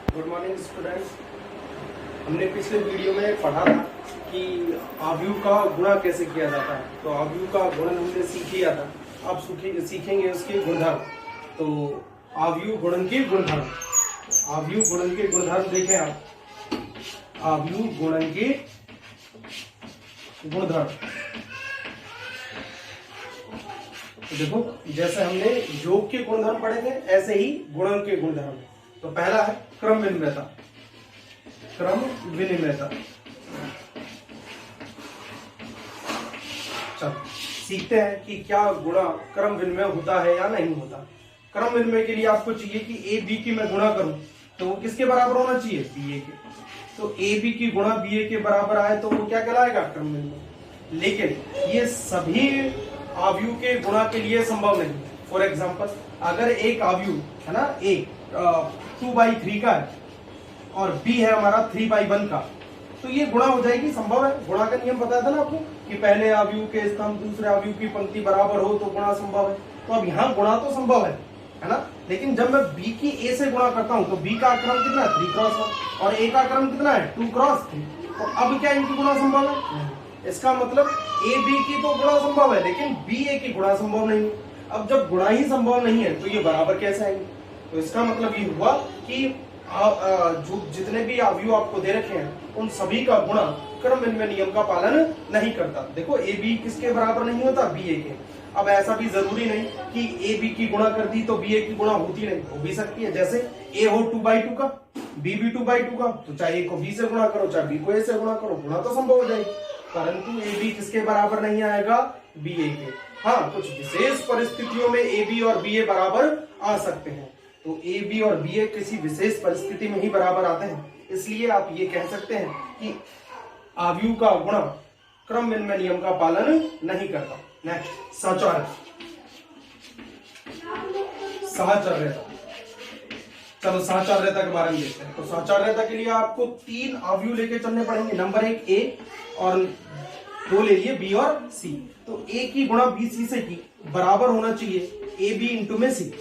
Good morning students. हमने पिछले video में पढ़ा था कि आव्यूह का गुणा कैसे किया जाता है। तो आव्यूह का गुणन हमने सीख लिया था। अब सीखेंगे उसके गुणधर्म। तो आव्यूह गुणन के गुणधर्म, आव्यूह गुणन के गुणधर्म देखें आप। आव्यूह गुणन के गुणधर्म तो देखो, जैसे हमने योग के गुणधर्म पढ़े थे ऐसे ही गुणन के गुणधर्म। तो पहला है क्रम विनिमयता। क्रम विनिमयता, चलो सीखते हैं कि क्या गुणा क्रम विनिमय होता है या नहीं होता। क्रम विनिमय के लिए आपको चाहिए कि ए बी की मैं गुणा करूं तो वो किसके बराबर होना चाहिए, बी ए के। तो ए बी की गुणा बी ए के बराबर आए तो वो क्या कहलाएगा, क्रम विनिमय। लेकिन ये सभी आव्यूह के गुणा के लिए संभव नहीं। फॉर एग्जाम्पल, अगर एक आव्यूह है ना ए 2/3 का है और बी है हमारा 3/1 का, तो ये गुणा हो जाएगी, संभव है। गुणा का नियम बताया था ना आपको कि पहले आव्यूह के स्तंभ दूसरे आव्यूह की पंक्ति बराबर हो तो गुणा संभव है। तो अब यहाँ गुणा तो संभव है ना। लेकिन जब मैं बी की ए से गुणा करता हूं तो बी का क्रम कितना है, 3x1 और ए का क्रम कितना है, 2x3। तो अब क्या इनकी गुणा संभव है? इसका मतलब ए बी की तो गुणा संभव है लेकिन बी ए की गुणा संभव नहीं है। अब जब गुणा ही संभव नहीं है तो ये बराबर कैसे आएंगे? तो इसका मतलब ये हुआ कि जो जितने भी आव्यूह आपको दे रखे हैं उन सभी का गुणा क्रम विनिमय नियम का पालन नहीं करता। देखो ए बी किसके बराबर नहीं होता, बी ए के। अब ऐसा भी जरूरी नहीं कि ए बी की गुणा कर दी तो बी ए की गुणा होती नहीं, हो भी सकती है। जैसे ए हो 2/2 का, बी भी 2/2 का, तो चाहे ए को बी से गुणा करो चाहे बी को ए से गुणा करो, गुणा तो संभव हो जाएगी। परंतु ए बी किसके बराबर नहीं आएगा, बी ए के। हाँ, कुछ विशेष परिस्थितियों में ए बी और बी ए बराबर आ सकते हैं। तो ए बी और बी ए किसी विशेष परिस्थिति में ही बराबर आते हैं। इसलिए आप ये कह सकते हैं कि आव्यूह का गुणा क्रम विनिमय नियम का पालन नहीं करता। नेक्स्ट, साचार्य। साहचर्यता, चलो साहचर्यता के बारे में देखते हैं। तो साहचर्यता के लिए आपको 3 आव्यूह लेके चलने पड़ेंगे। नंबर 1 ए और 2 ले लिए बी और सी। तो ए की गुणा बी सी से की बराबर होना चाहिए ए बी इंटू में सी।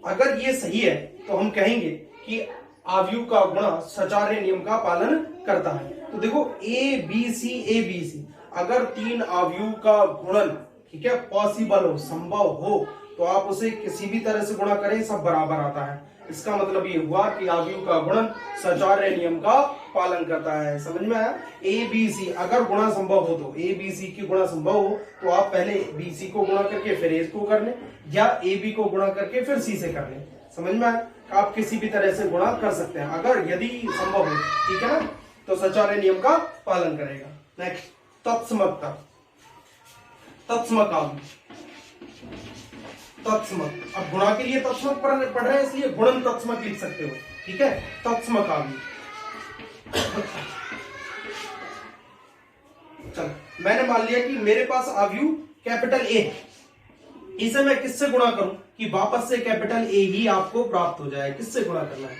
अगर ये सही है तो हम कहेंगे कि आव्यूह का गुणा साचार्य नियम का पालन करता है। तो देखो ए बी सी, अगर 3 आव्यूह का गुणन, ठीक है, पॉसिबल हो, संभव हो, तो आप उसे किसी भी तरह से गुणा करें सब बराबर आता है। इसका मतलब ये हुआ कि आव्यूह का गुणन साचार्य नियम का पालन करता है। समझ में आया? ए बी सी अगर गुणा संभव हो, तो ए बी सी की गुणा संभव हो तो आप पहले बी सी को गुणा करके फिर ए को कर लें, या ए बी को गुणा करके फिर सी से कर लें। समझ में आया? आप किसी भी तरह से गुणा कर सकते हैं अगर यदि संभव हो, ठीक है ना। तो साचार्य नियम का पालन करेगा। नेक्स्ट, तत्समकता। तत्समक आव्यूह, तत्समक। अब गुणा के लिए तत्समक पढ़ रहे हैं इसलिए गुणन तत्समक लिख सकते हो, ठीक है। तत्समक आव्यूह, चल मैंने मान लिया कि मेरे पास आव्यूह कैपिटल ए है, इसे मैं किससे गुणा करूं कि वापस से कैपिटल ए ही आपको प्राप्त हो जाए? किससे गुणा करना है?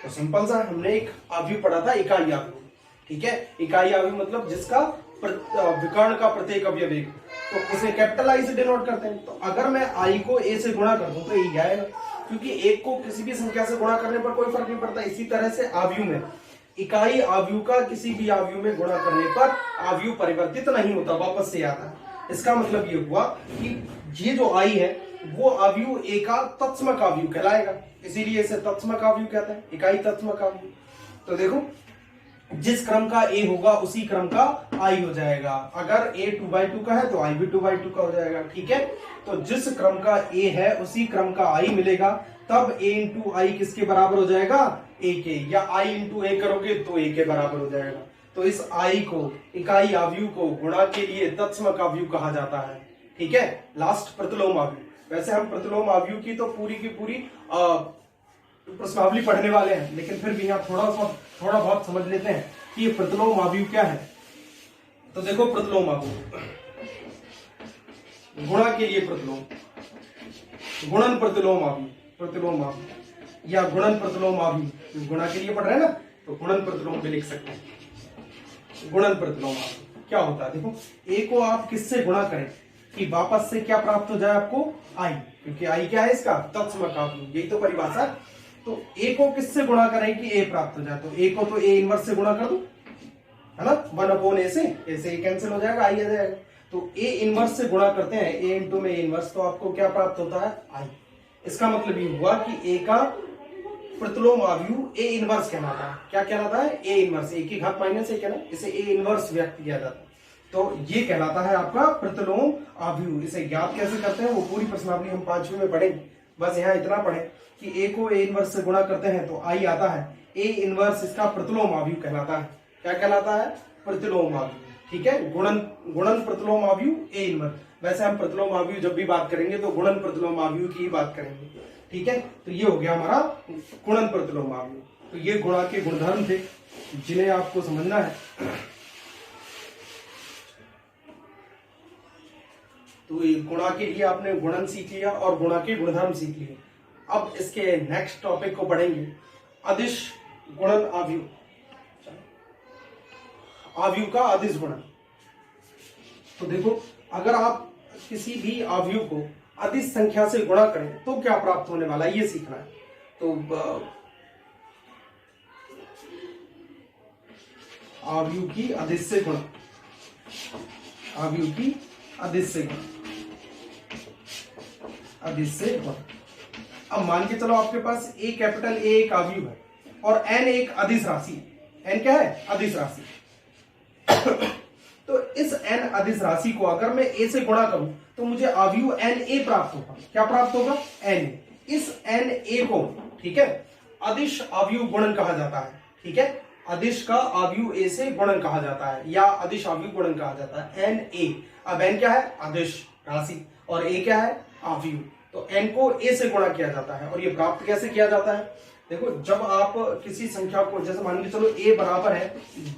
तो सिंपल सा, हमने एक आव्यूह पढ़ा था, इकाई आव्यूह, ठीक है। इकाई आव्यूह मतलब जिसका विकर्ण का प्रत्येक अवयव एक, तो उसे कैपिटल आई से डिनोट करते हैं। तो अगर मैं आई को ए से गुणा कर दूं तो ए आएगा, क्योंकि एक को किसी भी संख्या से गुणा करने पर कोई फर्क नहीं पड़ता। इसी तरह से आव्यूह में, इकाई आव्यूह का किसी भी आव्यूह में गुणा करने पर आव्यूह परिवर्तित नहीं होता, वापस से आता है। इसका मतलब ये हुआ कि ये जो आई है वो आव्यूह ए का तत्समक आव्यूह कहलाएगा, इसीलिए इसे तत्समक आव्यूह कहते हैं, इकाई तत्समक आव्यूह। तो देखो, जिस क्रम का ए होगा उसी क्रम का आई हो जाएगा। अगर ए 2/2 का है तो आई भी 2/2 का हो जाएगा, ठीक है। तो जिस क्रम का ए है उसी क्रम का आई मिलेगा, तब ए इंटू आई किसके बराबर हो जाएगा, ए के, या आई इंटू ए करोगे तो ए के बराबर हो जाएगा। तो इस आई को, इकाई आव्यूह को गुणा के लिए तत्समक आव्यूह कहा जाता है, ठीक है। लास्ट, प्रतिलोम आव्यूह। वैसे हम प्रतिलोम आव्यूह की तो पूरी की पूरी प्रश्नावली पढ़ने वाले हैं, लेकिन फिर भी यहाँ थोड़ा बहुत समझ लेते हैं कि ये प्रतिलोम आव्यूह क्या है। तो देखो, प्रतिलोम आव्यूह, गुणा के लिए प्रतिलोम, गुणन प्रतिलोम आव्यूह, प्रतिलोम आव्यूह या गुणन प्रतिलोम आव्यूह। गुणा के लिए पढ़ रहे हैं ना, तो गुणन प्रतिलोम भी लिख सकते हैं। गुणन प्रतिलोम आव्यूह क्या होता है? देखो, ए को आप किससे गुणा करें कि वापस से क्या प्राप्त हो जाए आपको, आई, क्योंकि आई क्या है इसका तत्समक अवयव, यही तो परिभाषा है। तो ए को किससे गुणा करें कि ए प्राप्त हो जाए, तो ए को तो ए इनवर्स से गुणा कर दो, है ना, 1/a से, ऐसे ही कैंसिल हो जाएगा, आई आ जाएगा। तो ए इनवर्स से गुणा करते हैं, ए इंटू में ए इनवर्स, तो आपको क्या प्राप्त होता है, आई। इसका मतलब ये हुआ कि ए का प्रतिलोम अवयव ए इनवर्स कहलाता है। क्या कहलाता है, ए इनवर्स, ए की घात माइनस एक है ना, इसे ए इनवर्स व्यक्त किया जाता है। तो ये कहलाता है आपका प्रतिलोम अवयव। इसे ज्ञात कैसे करते हैं वो पूरी प्रश्नावली हम 5वीं में पढ़ेंगे। बस यहाँ इतना पढ़े कि ए को ए इनवर्स से गुणा करते हैं तो आई आता है, ए इनवर्स इसका प्रतिलोम अवयव कहलाता है। क्या कहलाता है, प्रतिलोम अवयव। ठीक है, गुणन प्रतिलोम अवयव ए इनवर्स। वैसे हम प्रतिलोम अवयव जब भी बात करेंगे तो गुणन प्रतिलोम अवयव की ही बात करेंगे। ठीक है, तो ये हो गया हमारा गुणन प्रतिलोम अवयव। तो ये गुणा के गुणधर्म थे जिन्हें आपको समझना है। तो गुणा के लिए आपने गुणन सीख लिया और गुणा के गुणधर्म सीख लिए। अब इसके नेक्स्ट टॉपिक को पढ़ेंगे, अदिश गुणन अवयव, अवयव का अदिश गुणन। तो देखो, अगर आप किसी भी अवयव को अदिश संख्या से गुणा करें तो क्या प्राप्त होने वाला है, ये सीखना है। तो अवयव की अदिश से गुणा, अवयव की अदिश से गुणा, अदिश से गुणा। अब मान के चलो आपके पास ए कैपिटल ए एक अवयव है और एन एक अदिश राशि है। एन क्या है, अदिश राशि। तो इस एन अदिश राशि को अगर मैं ए से गुणा करूं तो मुझे अवयव एन ए प्राप्त होगा। क्या प्राप्त होगा, एन ए। इस एन ए को, ठीक है, अदिश अवयव गुणन कहा जाता है। ठीक है, अदिश का अवयव ए से गुणन कहा जाता है या अदिश अवयव गुणन कहा जाता है, एन ए। अब एन क्या है, अदिश राशि, और ए क्या है, अवयव। तो एन को ए से गुणा किया जाता है। और ये प्राप्त कैसे किया जाता है, देखो, जब आप किसी संख्या को, जैसे मान के चलो ए बराबर है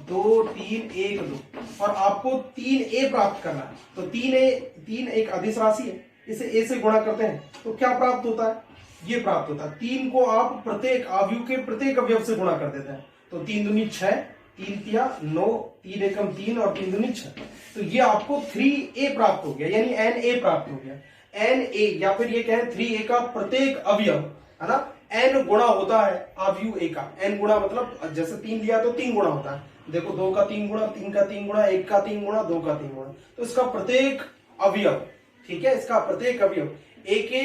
2 3 1 2 और आपको 3a प्राप्त करना है, तो 3 एक अदिश राशि है, इसे ए से गुणा करते हैं तो क्या प्राप्त होता है, ये प्राप्त होता है। 3 को आप प्रत्येक अवयव के प्रत्येक अवयव से गुणा कर देते हैं, तो 3 दूनी 6, 3 तिया 9, 3 एकम 3 और 3 दूनी 6। तो ये आपको 3a प्राप्त हो गया, यानी एन ए प्राप्त हो गया। एन ए, या फिर ये कहें 3a का प्रत्येक अवयव, है ना, एन गुणा होता है अवयव ए का। एन गुणा मतलब जैसे 3 लिया तो 3 गुणा होता है। देखो, 2 का 3 गुणा, 3 का 3 गुणा, 1 का 3 गुणा, 2 का 3 गुणा, तो इसका प्रत्येक अवयव, ठीक है, इसका प्रत्येक अवयव ए के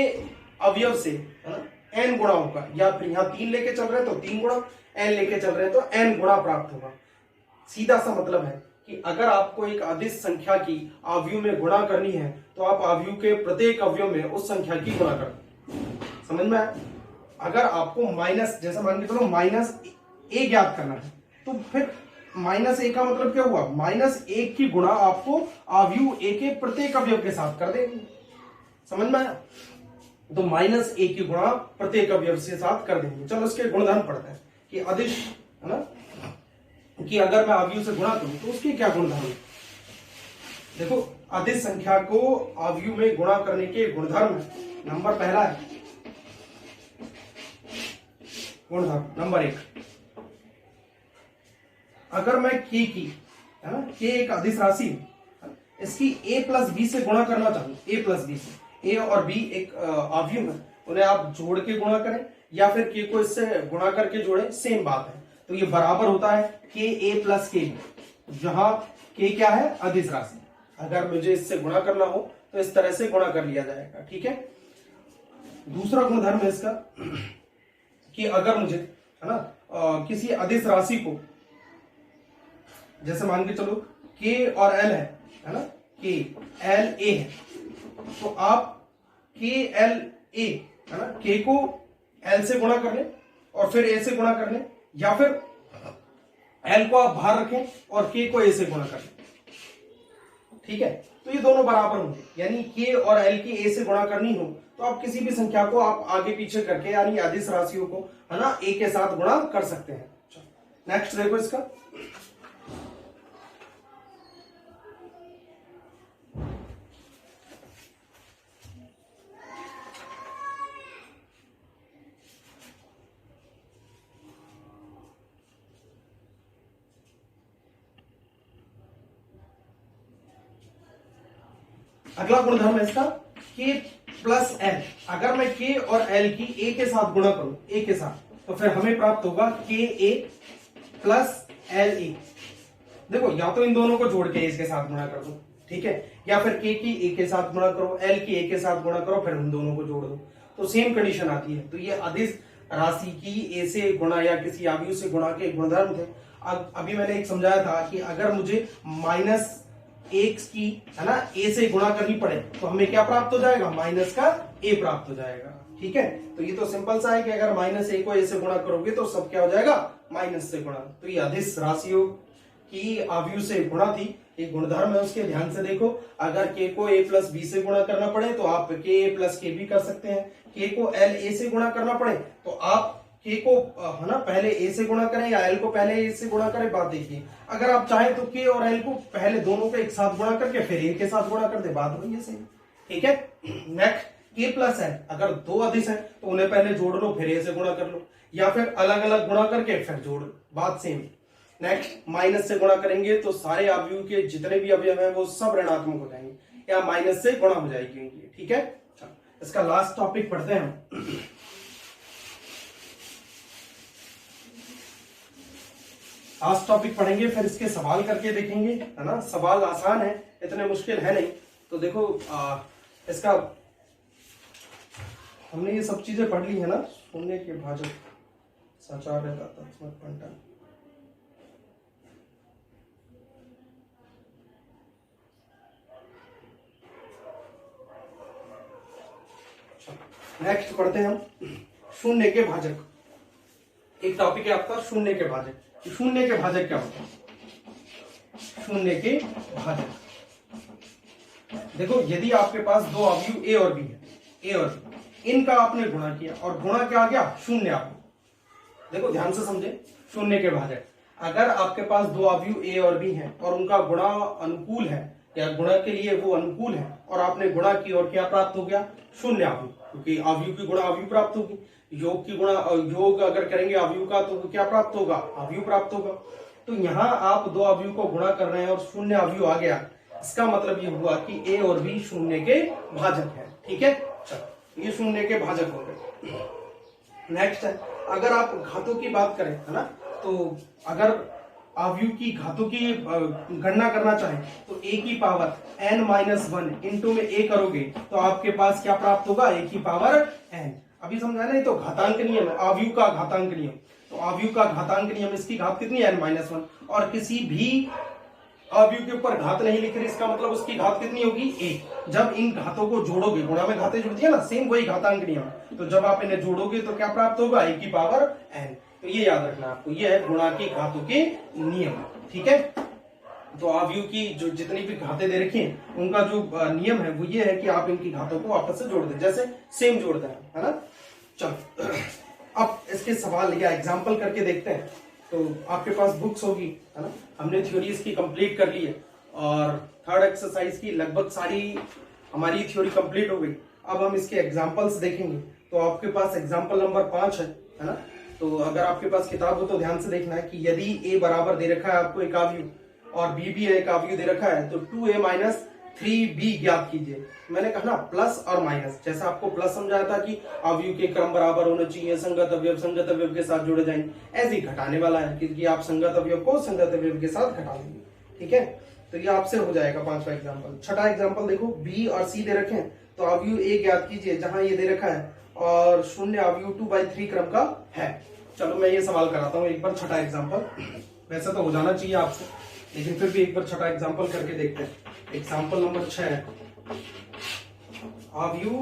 अवयव से, है ना, एन गुणा होगा। या फिर यहाँ 3 लेके चल रहे हैं तो 3 गुणा, एन लेके चल रहे हैं तो एन गुणा प्राप्त होगा। सीधा सा मतलब है कि अगर आपको एक अदिश संख्या की अवयव में गुणा करनी है तो आप अवयव के प्रत्येक अवयव में उस संख्या की गुणा करें। समझ में आया? अगर आपको माइनस, जैसे मान के चलो माइनस ए ज्ञात करना है, तो फिर माइनस ए का मतलब क्या हुआ, माइनस 1 की गुणा आपको अवयव ए के प्रत्येक अवयव के साथ कर देंगे। समझ में आया? तो माइनस ए की गुणा प्रत्येक अवयव के साथ कर देंगे। चलो इसके गुणधर्म पढ़ते हैं कि अदिश, है ना, कि अगर मैं अवयव से गुणा करूं तो उसके क्या गुणधर्म है। देखो, अदिश संख्या को अवयव में गुणा करने के गुणधर्म, नंबर पहला है गुणधर्म नंबर 1, अगर मैं k की, है ना, k एक अदिश राशि है, इसकी a प्लस बी से गुणा करना चाहूं, a प्लस बी से, a और b एक अवयव है, उन्हें आप जोड़ के गुणा करें या फिर k को इससे गुणा करके जोड़े, सेम बात है। तो ये बराबर होता है k a प्लस k, जहां k क्या है, अदिश राशि। अगर मुझे इससे गुणा करना हो तो इस तरह से गुणा कर लिया जाएगा। ठीक है, दूसरा गुणधर्म है इसका कि अगर मुझे, है ना, किसी अदिश राशि को, जैसे मान के चलो k और l है ना, k l a है, तो आप k l a, है ना, k को l से गुणा कर लें और फिर a से गुणा कर लें, या फिर l को आप बाहर रखें और k को a से गुणा कर लें। ठीक है, तो ये दोनों बराबर होंगे, यानी k और l की a से गुणा करनी हो तो आप किसी भी संख्या को आप आगे पीछे करके, यानी अदिश राशियों को, है ना, a के साथ गुणा कर सकते हैं। नेक्स्ट देखो इसका, अगला गुणधर्म है इसका k प्लस एल। अगर मैं k और l की a के साथ गुणा करूं, a के साथ, तो फिर हमें प्राप्त होगा k a plus L A. देखो या तो इन दोनों को जोड़ के इसके साथ गुणा कर दो, ठीक है, या फिर k की a के साथ गुणा करो, l की a के साथ गुणा करो, फिर उन दोनों को जोड़ दो, तो सेम कंडीशन आती है। तो ये अदिश राशि की a से गुणा या किसी अवयव से गुणा के गुणधर्म थे। अभी मैंने एक समझाया था कि अगर मुझे माइनस एक्स की, है ना, a से गुणा करनी पड़े तो हमें क्या प्राप्त हो जाएगा, माइनस का a प्राप्त हो जाएगा, ठीक है। तो ये तो सिंपल सा है कि अगर माइनस a को a से गुणा करोगे तो सब क्या हो जाएगा, माइनस से गुणा। तो ये अदिश राशियों की अवयव से गुणा थी, एक गुणधर्म है उसके, ध्यान से देखो। अगर k को a प्लस b से गुणा करना पड़े तो आप k a plus k b कर सकते हैं। k को l a से गुणा करना पड़े तो आप k को, है ना, पहले a से गुणा करें या l को पहले a से गुणा करें, बात देखिए। अगर आप चाहें तो k और l को पहले दोनों को एक साथ गुणा करके फिर a के साथ गुणा कर दे, बात वही है, सही, ठीक है। नेक्स्ट k प्लस l, अगर दो अदिश है तो उन्हें पहले जोड़ लो फिर a से गुणा कर लो, या फिर अलग अलग गुणा करके फिर जोड़, बात सेम। नेक्स्ट माइनस से गुणा करेंगे तो सारे अवयव के जितने भी अवयव हैं वो सब ऋणात्मक हो जाएंगे या माइनस से गुणा हो जाएगी, ठीक है। इसका लास्ट टॉपिक पढ़ते हैं हम। लास्ट टॉपिक पढ़ेंगे फिर इसके सवाल करके देखेंगे, है ना। सवाल आसान है, इतने मुश्किल है नहीं। तो देखो इसका हमने ये सब चीजें पढ़ ली है ना, शून्य के भाजक, सचार रहता तत्समक पंटन। नेक्स्ट पढ़ते हैं हम शून्य के भाजक। एक टॉपिक है आपका शून्य के भाजक। शून्य के भाजक क्या होता है, शून्य के भाजक, देखो यदि आपके पास दो अवयव a और b है, a और b, इनका आपने गुणा किया और गुणा क्या आ गया, शून्य आ गया। देखो ध्यान से समझे, शून्य के भाजक, अगर आपके पास दो अवयव a और b हैं और उनका गुणा अनुकूल है या गुणा के लिए वो अनुकूल है और आपने गुणा की और क्या प्राप्त हो गया, शून्य अवयव, क्योंकि अवयव की गुणा अवयव प्राप्त होगी। योग की गुणा, योग अगर करेंगे अवयव का तो क्या प्राप्त होगा, अवयव प्राप्त होगा। तो यहाँ आप दो अवयव को गुणा कर रहे हैं और शून्य अवयव आ गया, इसका मतलब ये हुआ कि a और b शून्य के भाजक है, ठीक है। चलो ये शून्य के भाजक हो गए। नेक्स्ट है, अगर आप घातों की बात करें, है ना, तो अगर अवयव की घातों की गणना करना चाहें तो a की पावर n-1 इंटू में a करोगे तो आपके पास क्या प्राप्त होगा, a की पावर n। अभी समझा नहीं, तो घातांक नियम है, अवयव का घातांक नियम। तो अवयव का घातांक नियम, इसकी घात कितनी है, n-1, और किसी भी अवयव के ऊपर घात नहीं लिख रही, इसका मतलब उसकी घात कितनी होगी, 1। जब इन घातों को जोड़ोगे, गुणा में घातें जुड़ती है ना, सेम वही घातांक नियम, तो जब आप इन्हें जोड़ोगे तो क्या प्राप्त होगा, a की पावर n। तो ये याद रखना आपको, ये है गुणा की घातों के नियम, ठीक है। तो अवयव की जो जितनी भी घातें दे रखी हैं उनका जो नियम है वो ये है कि आप इनकी घातों को आपस से जोड़ दें, जैसे सेम जोड़ते हैं, है ना। चलो अब इसके सवाल या एग्जाम्पल करके देखते हैं। तो आपके पास बुक्स होगी, है ना, हमने थ्योरी इसकी कंप्लीट कर ली है और थर्ड एक्सरसाइज की लगभग सारी हमारी थ्योरी कंप्लीट हो गई। अब हम इसके एग्जाम्पल्स देखेंगे। तो आपके पास एग्जाम्पल नंबर 5 है ना। तो अगर आपके पास किताब हो तो ध्यान से देखना है कि यदि a बराबर दे रखा है आपको एक अवयव और b भी एक अवयव दे रखा है तो 2a माइनस 3b ज्ञात कीजिए। मैंने कहा ना प्लस और माइनस, जैसा आपको प्लस समझाया था कि अवयव के क्रम बराबर होने चाहिए, संगत अवयव के साथ जोड़े जाएंगे, ऐसे ही घटाने वाला है क्योंकि आप संगत अवयव को संगत अवयव के साथ घटा लेंगे, ठीक है। तो ये आपसे हो जाएगा 5वां एग्जाम्पल। छठा एग्जाम्पल देखो, b और c दे रखे हैं तो अवयव a ज्ञात कीजिए जहां ये दे रखा है और शून्य अवयव 2/3 क्रम का है। चलो मैं ये सवाल कराता हूँ एक बार, छठा एग्जाम्पल। वैसे तो हो जाना चाहिए आपसे, लेकिन फिर भी एक बार छठा एग्जाम्पल करके देखते हैं। एग्जाम्पल नंबर 6 है, अवयव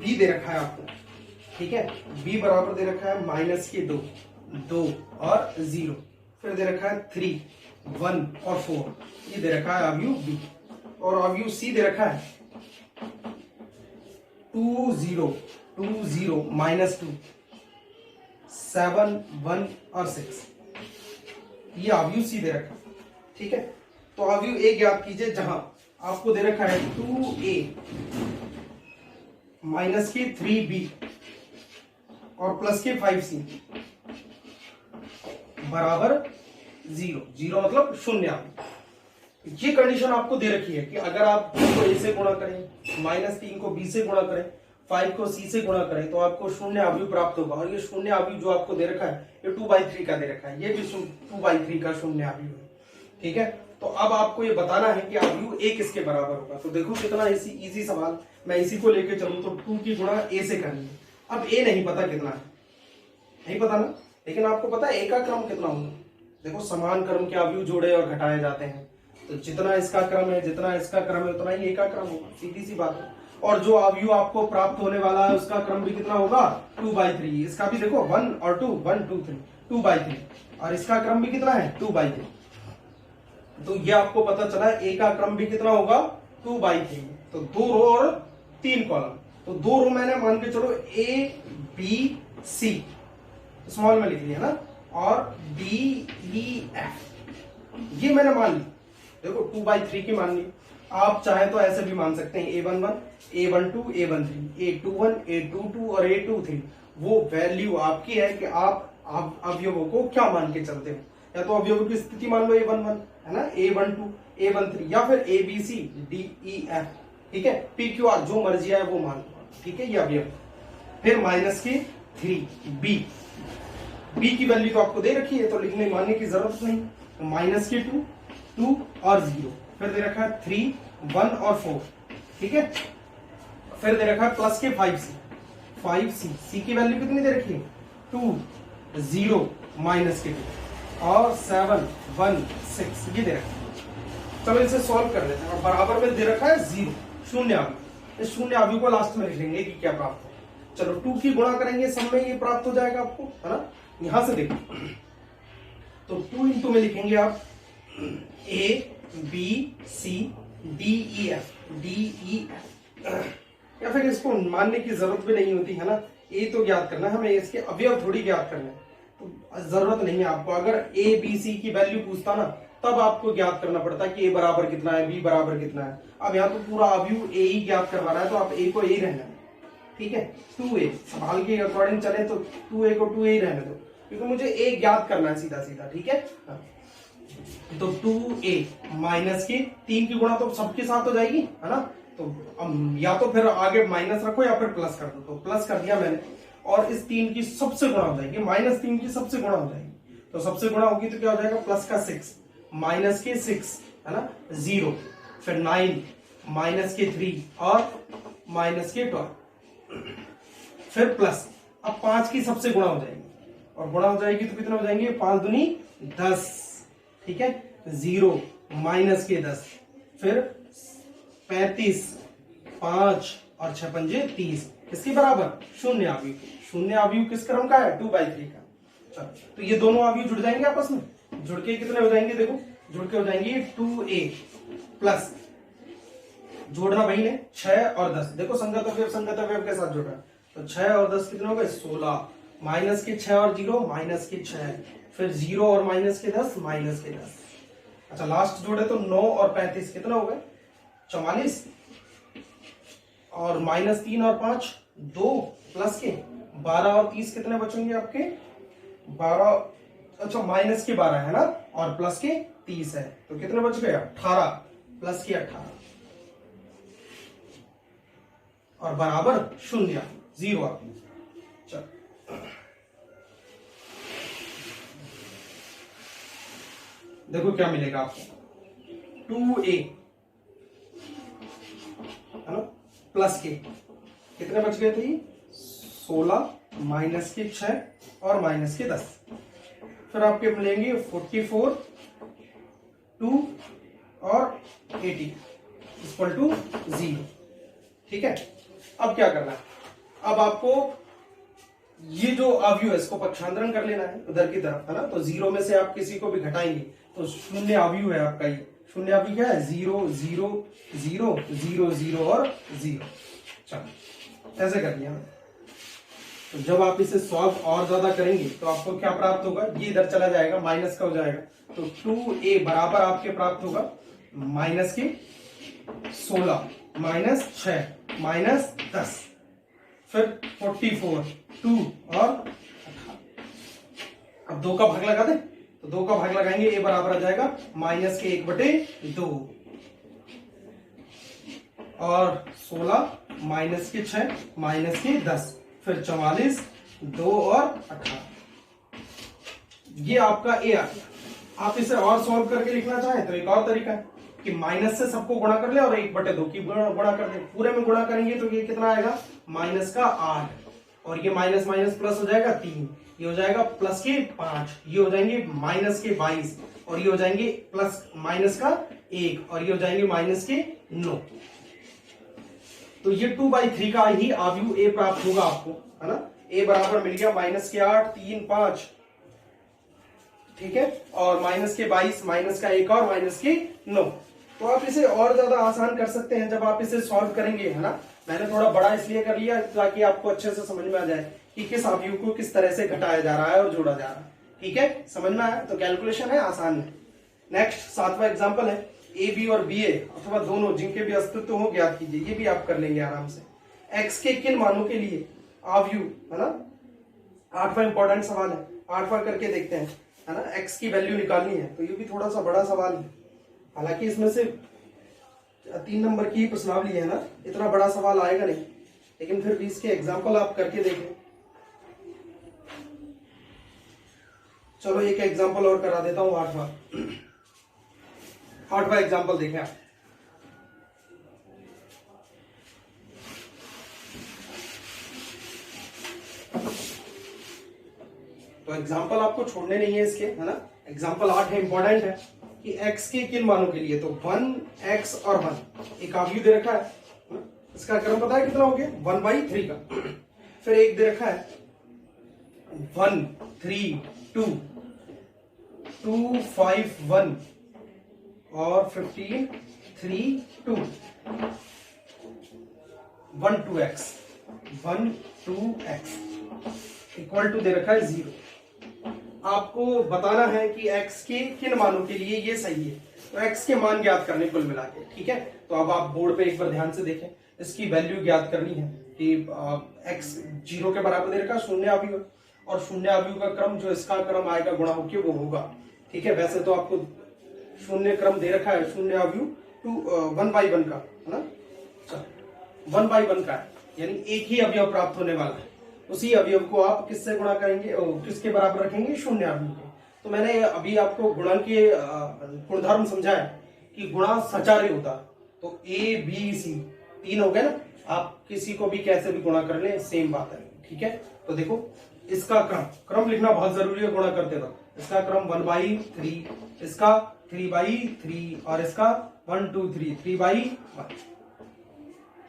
b दे रखा है आपको, ठीक है। b बराबर दे रखा है माइनस के 2 और 0, फिर दे रखा है 3, 1 और 4, ये दे रखा है अवयव b। और अवयव c दे रखा है 2, 0 माइनस 2, 7, 1 और 6, ये अवयव c दे रखा है, ठीक है। तो अवयव a ज्ञात कीजिए जहां आपको दे रखा है 2a माइनस के 3b और प्लस के 5c बराबर 0 मतलब शून्य। ये कंडीशन आपको दे रखी है कि अगर आप 2 को ए से गुणा करें, -3 को बी से गुणा करें, 5 को सी से गुणा करें तो आपको शून्य अवयव प्राप्त होगा। और ये शून्य अवयव जो आपको दे रखा है ये 2/3 का दे रखा है, ये भी 2/3 का शून्य अवयव है। ठीक है, तो अब आपको ये बताना है कि अवयव ए किसके बराबर होगा। तो देखो कितना इजी सवाल, मैं इसी को लेके चलूं तो 2 की गुणा ए से करनी है। अब ए नहीं पता कितना है, नहीं पता ना, लेकिन आपको पता है ए का क्रम कितना होगा। देखो समान क्रम के अवयव जोड़े और घटाए जाते हैं, तो जितना इसका क्रम है जितना इसका क्रम है उतना ही ए का क्रम होगा, सीधी सी बात है। और जो अवयव आपको प्राप्त होने वाला है उसका क्रम भी कितना होगा 2/3। इसका भी देखो 1 और 2, 1 2 3, 2/3, और इसका क्रम भी कितना है 2/3। तो ये आपको पता चला ए का क्रम भी कितना होगा 2/3। तो 2 रो और 3 कॉलम, तो 2 रो मैंने मान के चलो ए बी सी स्मॉल में लिख लिया ना, और डी ई एफ ये मैंने मान ली। देखो 2/3 की मान ली। आप चाहे तो ऐसे भी मान सकते हैं A11, A12, A13, A21, A22 और A23। वो वैल्यू आपकी है कि आप अवयवों को क्या मान के चलते हो। या तो अवयवों की स्थिति मान लो A11 है ना, A12, A13, या फिर ABC, DEF। ठीक है, PQR जो मर्जी है वो मान लो। ठीक है, ये अवयव। फिर -3 बी की वैल्यू तो आपको दे रखी है तो लिखने मानने की जरूरत नहीं। तो -2 और 0, फिर दे रखा है 3, 1 और 4। ठीक है, फिर दे रखा है +5C सी की वैल्यू कितनी दे रखी है 2, 0, -2 और 7, 1, 6 ये दे रखा है। चलो इसे सॉल्व कर लेते हैं। और बराबर में दे रखा है 0 शून्य अवयव। इस शून्य अवयव को लास्ट में लिख लेंगे कि क्या प्राप्त हो। चलो 2 की गुणा करेंगे सब में ये प्राप्त हो जाएगा आपको, है ना। यहां से देखो तो 2 इंटू में लिखेंगे आप A B C D E F या फिर इसको मानने की जरूरत भी नहीं होती है ना। ए तो ज्ञात करना है हमें, इसके अवयव थोड़ी ज्ञात करना है, तो जरूरत नहीं है आपको। अगर ए बी सी की वैल्यू पूछता ना तब आपको ज्ञात करना पड़ता है कि ए बराबर कितना है, बी बराबर कितना है। अब यहाँ तो पूरा अवयव ए ही ज्ञात करवा रहा है तो आप ए को ए रहना है। ठीक है, 2a सवाल के अकॉर्डिंग चले तो 2a को 2a ही रहने दो, क्योंकि मुझे ए ज्ञात करना है सीधा सीधा। ठीक है, तो 2a माइनस के 3 की गुणा तो सबके साथ हो जाएगी, है ना। तो या तो फिर आगे माइनस रखो या फिर प्लस कर दो। तो प्लस कर दिया मैंने, और इस 3 की सबसे गुणा हो जाएगी, -3 की सबसे गुणा हो जाएगी। तो सबसे गुणा होगी तो क्या हो जाएगा प्लस का 6, माइनस के 6 है ना, 0, फिर 9, माइनस के 3 और माइनस के 12, फिर प्लस। अब 5 की सबसे गुणा हो जाएगी, और गुणा हो जाएगी तो कितने हो जाएंगे 5 दूनी 10। ठीक है, 0, माइनस के 10, फिर 35, 5 और 6 पंजे 30, इसके बराबर शून्य अवयव। शून्य अवयव किस क्रम का है 2/3 का। चलो तो ये दोनों अवयव जुड़ जाएंगे आपस में, जुड़ के कितने हो जाएंगे, देखो जुड़ के हो जाएंगे 2a प्लस, जोड़ना भाई ने 6 और 10। देखो संगत अवयव के साथ जोड़ा, तो 6 और 10 कितने हो गए 16, माइनस के 6 और 0 माइनस के 6, फिर 0 और माइनस के 10 माइनस के 10। अच्छा लास्ट जोड़े तो 9 और 35 कितना हो गए 44, और -3 और 5 2, प्लस के 12 और 30 कितने बचेंगे आपके 12। अच्छा माइनस के 12 है ना, और प्लस के 30 है, तो कितने बच गए 18, प्लस के 18 और बराबर शून्य 0। चल देखो क्या मिलेगा आपको 2a है ना, प्लस के कितने बच गए थे 16, माइनस के 6 और माइनस के 10, फिर आपके मिलेंगे 44, 2 और 80 इक्वल टू 0। ठीक है, अब क्या करना है, अब आपको ये जो अवयव है इसको पक्षांतरण कर लेना है उधर की तरफ, है ना। तो 0 में से आप किसी को भी घटाएंगे तो शून्य अवयव है आपका, ये शून्य अवयव क्या है 0 0 0 0 0 और 0। चलो ऐसे कर लिया। तो जब आप इसे सॉल्व और ज्यादा करेंगे तो आपको क्या प्राप्त होगा, ये इधर चला जाएगा माइनस का हो जाएगा, तो 2a बराबर आपके प्राप्त होगा माइनस के 16, माइनस 6, माइनस 10, फिर 44, 2 और 18। अब 2 का भाग लगा दे तो 2 का भाग लगाएंगे, ए बराबर आ जाएगा माइनस के 1/2 और 16 माइनस के 6 माइनस के 10, फिर 44 2 और 18। ये आपका ए आ गया। आप इसे और सॉल्व करके लिखना चाहें तो एक और तरीका है कि माइनस से सबको गुणा कर ले और 1/2 की गुणा कर दे। पूरे में गुणा करेंगे तो ये कितना आएगा माइनस का 8 और ये माइनस माइनस प्लस हो जाएगा 3, ये हो जाएगा प्लस के 5, ये हो जाएंगे माइनस के 22 और ये हो जाएंगे प्लस माइनस का 1 और ये हो जाएंगे माइनस के 9। तो ये 2/3 का ही आव्यूह ए प्राप्त होगा आपको, है ना। ए बराबर मिल गया माइनस के 8 3 5, ठीक है, और माइनस के 22 माइनस का 1 और माइनस के 9। तो आप इसे और ज्यादा आसान कर सकते हैं जब आप इसे सॉल्व करेंगे, है ना। मैंने थोड़ा बड़ा इसलिए कर लिया ताकि आपको अच्छे से समझ में आ जाए कि किस आव्यूह को किस तरह से घटाया जा रहा है और जोड़ा जा रहा है, ठीक है। समझ में आया तो कैलकुलेशन है, आसान है। नेक्स्ट 7वां एग्जाम्पल है, ए बी और बी ए अथवा दोनों जिनके भी अस्तित्व हो ज्ञात कीजिए। ये भी आप कर लेंगे आराम से। एक्स के किन मानों के लिए आव्यूह, है ना। 8वां इंपॉर्टेंट सवाल है, 8वां करके देखते हैं, है ना। एक्स की वैल्यू निकालनी है तो ये भी थोड़ा सा बड़ा सवाल है, हालांकि इसमें से 3 नंबर की प्रश्नावली है ना, इतना बड़ा सवाल आएगा नहीं, लेकिन फिर भी इसके एग्जाम्पल आप करके देखें। चलो एक एग्जाम्पल और करा देता हूं, 8वां एग्जाम्पल देखें आप। तो एग्जाम्पल आपको छोड़ने नहीं है इसके, है ना। एग्जाम्पल 8 है, इंपॉर्टेंट है कि x के किन मानों के लिए, तो 1 x और 1 एक आव्यूह दे रखा है, इसका क्रम पता है कितना हो गया 1/3 का। फिर एक दे रखा है 1 3 2 2 5 1 और 15 3 2 1 2x 1 2x इक्वल टू दे रखा है 0। आपको बताना है कि x के किन मानों के लिए ये सही है, तो x के मान ज्ञात करने कुल मिला के, ठीक है। तो अब आप बोर्ड पे एक बार ध्यान से देखें, इसकी वैल्यू ज्ञात करनी है कि x 0 के बराबर दे रखा शून्य आव्यूह, और शून्य आव्यूह का क्रम जो इसका क्रम आएगा गुणा होके वो होगा, ठीक है। वैसे तो आपको शून्य क्रम दे रखा है शून्य आव्यूह 1/1 का, है ना। 1/1 का है, यानी एक ही अवयव प्राप्त होने वाला है। उसी अवयव को आप किससे गुणा करेंगे, किसके बराबर रखेंगे, शून्य आव्यूह के। तो मैंने अभी आपको गुणन के गुणधर्म समझाया कि गुणा सचार्य होता, तो ए बी सी 3 हो गए ना, आप किसी को भी कैसे भी गुणा कर ले, सेम बात है, ठीक है। तो देखो इसका क्रम लिखना बहुत जरूरी है गुणा करते वक्त। इसका क्रम 1/3, इसका 3/3 और इसका 1 2 3 3/1।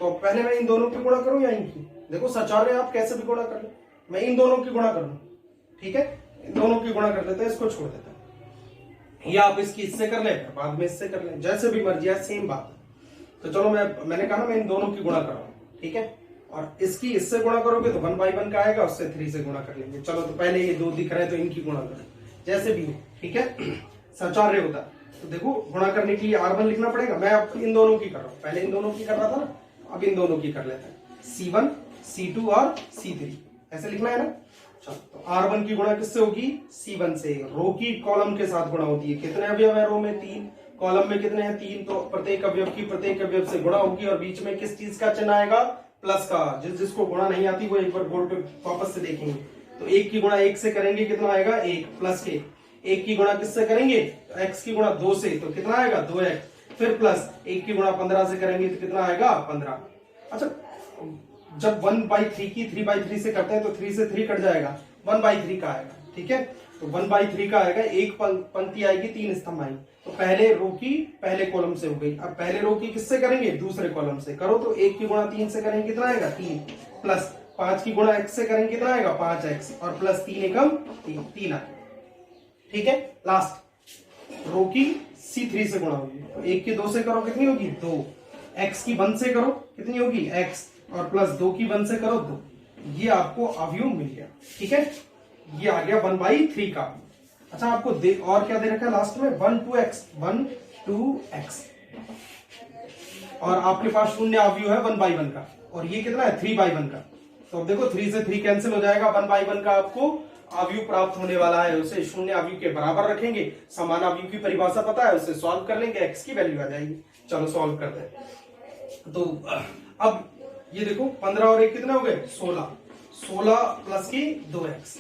तो पहले मैं इन दोनों की गुणा करूं या इनकी, देखो सचार्य आप कैसे भी गुणा कर लो, मैं इन दोनों की गुणा कर लूं, ठीक है। इन दोनों की गुणा कर देते हैं, इसको छोड़ देते हैं, या आप इसकी इससे कर लें बाद में इससे कर लें, जैसे भी मर्जी है, सेम बात है। तो चलो मैंने कहा ना मैं इन दोनों की गुणा कर रहा हूं, ठीक है। और इसकी इससे गुणा करोगे तो 1/1 का आएगा, उससे 3 से गुणा कर लेंगे। चलो तो पहले ये 2 दिख रहे हैं तो इनकी गुणा करें, जैसे भी हो, ठीक है। सचार्य होता है तो देखो गुणा करने के लिए R1 लिखना पड़ेगा। मैं अब इन दोनों की कर रहा हूं, पहले इन दोनों की कर रहा था ना, अब इन दोनों की कर लेते हैं। C1 C2 और C3 ऐसे लिखना है ना। चलो तो R1 की गुणा किससे होगी, C1 से। रो की कॉलम के साथ गुणा होती है, कितने अवयव है रो में 3, कॉलम में कितने हैं 3, तो प्रत्येक अवयव की प्रत्येक अवयव से गुणा होगी और बीच में किस चीज का चिन्ह आएगा, प्लस का। जिसको गुणा नहीं आती वो एक बार बोर्ड पे वापस से देखेंगे। तो 1 की गुणा 1 से करेंगे कितना आएगा 1, प्लस के 1 की गुणा किससे करेंगे, तो x की गुणा 2 से, तो कितना आएगा 2x, फिर प्लस 1 की गुणा 15 से करेंगे तो कितना आएगा 15। अच्छा जब 1/3 की 3/3 से करते हैं तो 3 से 3 कट जाएगा, 1/3 का आएगा, ठीक है। तो 1/3 का आएगा, एक पंक्ति आएगी 3 स्तंभ आएंगे, तो पहले रो की पहले कॉलम से हो गई। अब पहले रो की किससे करेंगे, दूसरे कॉलम से करो, तो 1 की गुणा 3 से करेंगे कितना आएगा 3, प्लस 5 की गुणा x से करेंगे कितना आएगा 5x, और प्लस 3 एकम 3 आएगा, ठीक है। लास्ट रो की C3 से गुणा होगी, तो 1 की 2 से करो कितनी होगी 2, x की 1 से करो कितनी होगी x, और प्लस 2 की 1 से करो 2। ये आपको अवयव मिल गया, ठीक है। ये आ गया 1/3 का। अच्छा आपको और क्या दे रखा है लास्ट में 1 2x, और आपके पास शून्य अवयव है 1/1 का, और ये कितना है 3/1 का। तो अब देखो 3 से 3 कैंसिल हो जाएगा, 1/1 का आपको अवयव प्राप्त होने वाला है उसे शून्य अवयव के बराबर रखेंगे, समान अवयव की परिभाषा पता है, उसे सॉल्व कर लेंगे, x की वैल्यू आ जाएगी। चलो सॉल्व करते हैं। तो अब ये देखो 15 और 1 कितने हो गए 16, 16 प्लस की 2x,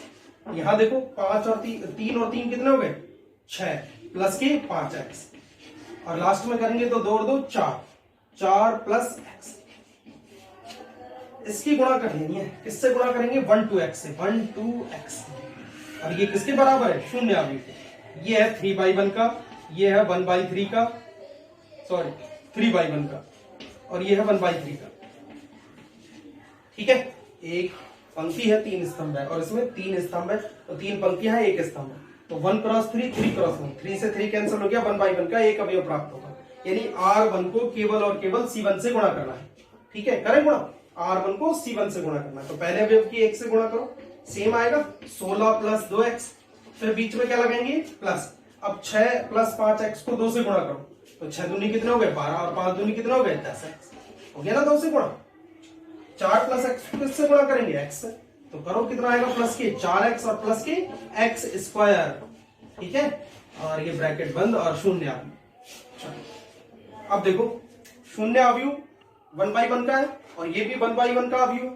यहां देखो 5 और 3 और 3 कितने हो गए 6 प्लस की 5x, और लास्ट में करेंगे तो 2 और 2 4, 4 प्लस x। इसकी गुणा कर लेनी है, किससे गुणा करेंगे 1 2x से, 1 2x, और ये किसके बराबर है शून्य अवयव के। ये है 3/1 का, ये है 1/3 का, सॉरी 3/1 का, और ये है 1/3 का। ठीक है, एक पंक्ति है 3 स्तंभ है, और इसमें 3 स्तंभ है, तो 3 पंक्तियां हैं 1 स्तंभ है, तो 1 क्रॉस 3, 3 क्रॉस 1, 3 से 3 कैंसिल हो गया, 1/1 का एक अवयव प्राप्त होगा। यानी R1 को केवल और केवल C1 से गुणा करना है। ठीक है, करें गुणा, R1 को C1 से गुणा करना है, तो पहले अवयव की 1 से गुणा करो, सेम आएगा 16 प्लस 2x, फिर बीच में क्या लगाएंगे प्लस। अब 6 प्लस 5x को 2 से गुणा करो, तो 6 दूनी कितने हो गए 12, और 5 दूनी कितने हो गए 10x, हो गया ना 2 से गुणा। 4 प्लस x किससे गुणा करेंगे x से, तो करो कितना आएगा प्लस के 4x और प्लस के x स्क्वायर। ठीक है, और ये ब्रैकेट बंद और शून्य अवयव। अब देखो शून्य अवयव 1/1 का है, और ये भी 1/1 का अवयव,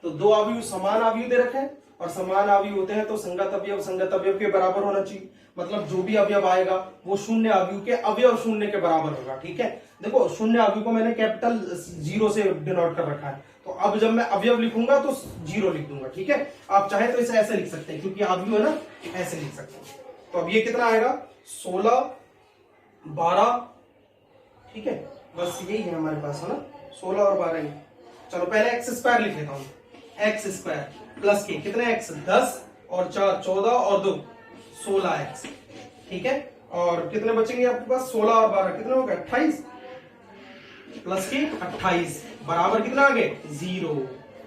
तो दो अवयव समान अवयव दे रखे हैं, और समान अवयव होते हैं तो संगत अवयव के बराबर होना चाहिए। मतलब जो भी अवयव आएगा वो शून्य अवयव के अवयव शून्य के बराबर होगा। ठीक है, देखो शून्य अवयव को मैंने कैपिटल 0 से डिनोट कर रखा है, तो अब जब मैं अवयव लिखूंगा तो 0 लिख दूंगा। ठीक है, आप चाहे तो इसे ऐसे लिख सकते हैं, क्योंकि अवयव है ना, ऐसे लिख सकते हैं। तो अब ये कितना आएगा 16 12, ठीक है, बस यही है हमारे पास, है ना 16 और 12 ही। चलो पहले एक्स स्क्वायर लिख लेता हूं, एक्स स्क्वायर प्लस के कितने एक्स 10 और 4 14 और 2 16x। ठीक है, और कितने बचेंगे आपके पास 16 और 12 कितने हो गए 28, प्लस के 28 बराबर कितना आ गए 0।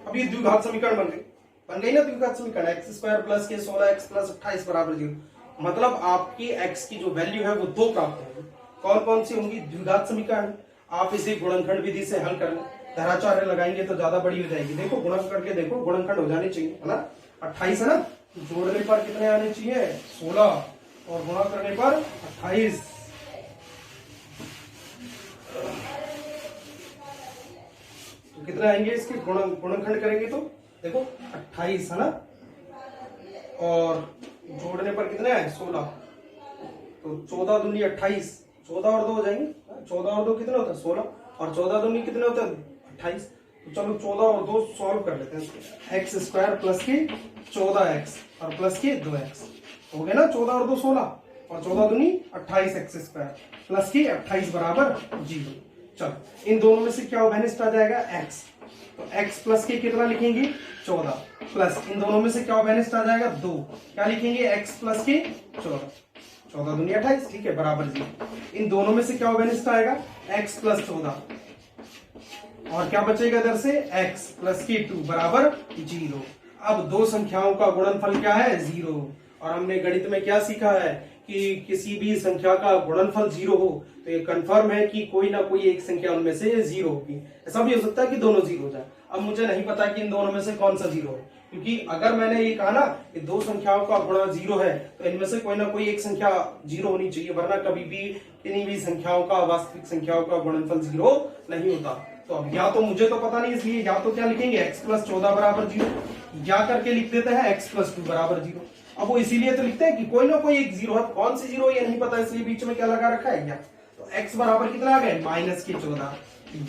अब ये द्विघात समीकरण बन गई ना द्विघात समीकरण, एक्स स्क्वायर प्लस के 16x प्लस 28 बराबर 0। मतलब आपकी x की जो वैल्यू है वो 2 प्राप्त होगी। कौन कौन सी होंगी द्विघात समीकरण, आप इसे गुणनखंड विधि से हल कर लें, धराचार्य लगाएंगे तो ज्यादा बड़ी हो जाएगी। देखो गुणन करके देखो, गुणनखंड हो जाने चाहिए, है ना 28 है ना, जोड़ने पर कितने आने चाहिए 16, और गुणा करने पर 28। तो कितने आएंगे इसके गुणनखंड करेंगे तो देखो 28 है ना, और जोड़ने पर कितने आए 16, तो 14 दूनी 28, 14 और 2 हो जाएंगे, 14 और 2 कितने होता है 16, और 14 दूनी कितने होते हैं 28। तो चलो 14 और 2 सॉल्व कर लेते हैं, एक्स स्क्वायर प्लस की 14x और प्लस की 2x हो गया ना, 14 और 2 16, और 14 दूनी 28 एक्स स्क्वायर प्लस की 28 बराबर 0। चलो इन दोनों में से क्या वेनिस्ट आ जाएगा x, तो x प्लस के कितना लिखेंगे 14, प्लस इन दोनों में से क्या वेनिस्ट आ जाएगा 2, क्या लिखेंगे x प्लस के 14, 14 दूनी 28, ठीक है बराबर 0। इन दोनों में से क्या वेनिस्ट आएगा x प्लस 14, और क्या बचेगा इधर से x प्लस की 2 बराबर 0। अब दो संख्याओं का गुणनफल क्या है 0, और हमने गणित में क्या सीखा है कि किसी भी संख्या का गुणनफल 0 हो तो ये कंफर्म है कि कोई ना कोई एक संख्या उनमें से 0 होगी। ऐसा भी हो सकता है कि दोनों 0 हो जाए। अब मुझे नहीं पता कि इन दोनों में से कौन सा 0 है, क्योंकि अगर मैंने ये कहा ना कि दो संख्याओं का गुणा 0 है तो इनमें से कोई ना कोई एक संख्या 0 होनी चाहिए, वरना कभी भी किन्हीं भी संख्याओं का वास्तविक संख्याओं का गुणनफल 0 नहीं होता। तो अब या तो मुझे तो पता नहीं, इसलिए या तो क्या लिखेंगे x प्लस 14 बराबर 0, या करके लिख देते हैं x प्लस 2 बराबर 0। अब वो इसीलिए तो लिखते हैं कि कोई ना कोई एक 0 है, कौन सी 0 ये नहीं पता, इसलिए बीच में क्या लगा रखा है या। तो x बराबर कितना आ गए माइनस के 14,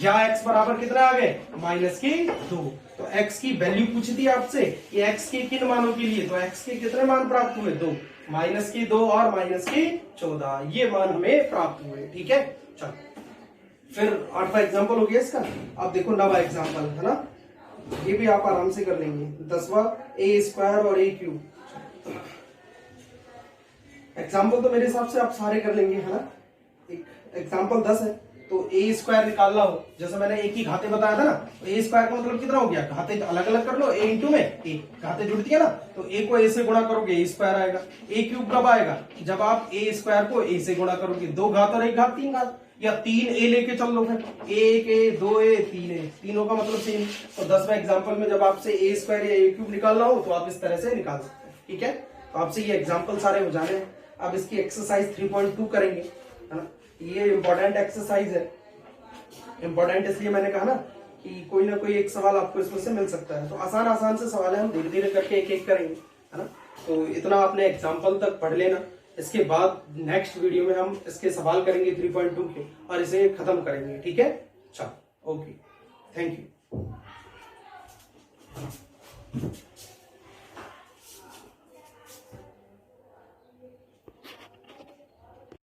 या x बराबर कितना आ गए माइनस के 2। तो x की वैल्यू पूछी थी आपसे, ये x के किन मानों के लिए, तो x के कितने मान प्राप्त हुए 2, माइनस के 2 और माइनस के 14, ये मान हमें प्राप्त हुए। ठीक है, चलो फिर 8वां एग्जाम्पल हो गया इसका। अब देखो 9वां एग्जाम्पल है ना, ये भी आप आराम से कर लेंगे। 10वां ए स्क्वायर और ए क्यूब। एग्जाम्पल तो मेरे हिसाब से आप सारे कर लेंगे, है ना। एक एग्जाम्पल 10 है तो ए स्क्वायर निकालना हो, जैसे मैंने एक ही घाते बताया था ना, तो ए स्क्वायर का मतलब कितना हो गया, घाते अलग अलग कर लो, ए इंटू में ए, घाते जुड़ती है ना, तो ए को ए से गुणा करोगे ए स्क्वायर आएगा। ए क्यूब कब आएगा, जब आप ए स्क्वायर को ए से गुणा करोगे, 2 घात और 1 घात 3 घात, या 3 ए लेके चल लो, फिर 1 ए 2 ए 3 ए, तीनों का मतलब सेम। तो 10वें एग्जाम्पल में जब आपसे ए स्क्वायर या ए क्यूब निकालना हो तो आप इस तरह से निकाल सकते हैं। ठीक है, तो आपसे ये एग्जाम्पल सारे हो जाने हैं। अब इसकी एक्सरसाइज 3.2 करेंगे, है ना। ये इंपॉर्टेंट एक्सरसाइज है, इंपॉर्टेंट इसलिए मैंने कहा ना कि कोई ना कोई एक सवाल आपको इसमें से मिल सकता है। तो आसान आसान से सवाल है, हम धीरे धीरे करके एक एक करेंगे, है ना। तो इतना आपने एग्जाम्पल तक पढ़ लेना। इसके बाद नेक्स्ट वीडियो में हम इसके सवाल करेंगे 3.2 के और इसे खत्म करेंगे, ठीक है। चलो, ओके, थैंक यू।